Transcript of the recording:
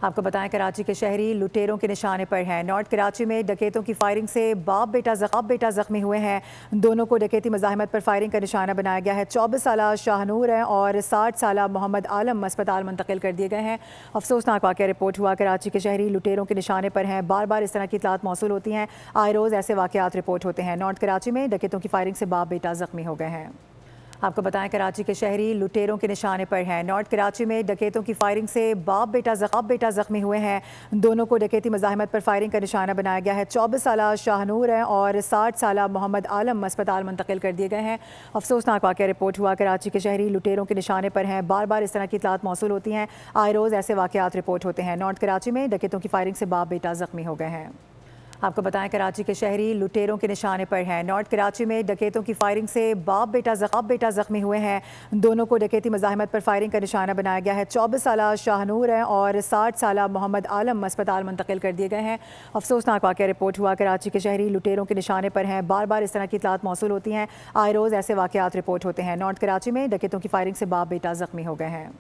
आपको बताएं कराची के शहरी लुटेरों के निशाने पर हैं। नॉर्थ कराची में डकैतों की फायरिंग से बाप बेटा जख्मी हुए हैं। दोनों को डकैती मुजाहिमत पर फायरिंग का निशाना बनाया गया है। 24 साला शाहनूर हैं और 60 साला मोहम्मद आलम अस्पताल मुंतकिल कर दिए गए हैं। अफसोसनाक वाक़या रिपोर्ट हुआ। कराची के शहरी लुटेरों के निशाने पर हैं। बार बार इस तरह की इतलात मौसूल होती हैं। आए रोज़ ऐसे वाक़यात रिपोर्ट होते हैं। नॉर्थ कराची में डकैतों की फायरिंग से बाप बेटा जख्मी हो गए हैं। आपको बताएं कराची के शहरी लुटेरों के निशाने पर हैं। नॉर्थ कराची में डकैतों की फायरिंग से बाप बेटा जख्मी हुए हैं। दोनों को डकैती मुजाहिमत पर फायरिंग का निशाना बनाया गया है। 24 साला शाहनूर हैं और 60 साला मोहम्मद आलम अस्पताल मुंतकिल कर दिए गए हैं। अफसोसनाक वाक़या रिपोर्ट हुआ। कराची के शहरी लुटेरों के निशाने पर हैं। बार बार इस तरह की इतलात मौसूल होती हैं। आए रोज़ ऐसे वाक़यात रिपोर्ट होते हैं। नॉर्थ कराची में डकैतों की फायरिंग से बाप बेटा जख्मी हो गए हैं। आपको बताएं कराची के शहरी लुटेरों के निशाने पर हैं। नॉर्थ कराची में डकैतों की फायरिंग से बाप बेटा जख्मी हुए हैं। दोनों को डकैती मुजाहिमत पर फायरिंग का निशाना बनाया गया है। 24 साला शाहनूर हैं और 60 साला मोहम्मद आलम अस्पताल मुंतकिल कर दिए गए हैं। अफसोसनाक वाक़या रिपोर्ट हुआ। कराची के शहरी लुटेरों के निशाने पर हैं। बार बार इस तरह की इतलात मौसूल होती हैं। आए रोज़ ऐसे वाक़यात रिपोर्ट होते हैं। नॉर्थ कराची में डकैतों की फायरिंग से बाप बेटा जख्मी हो गए हैं।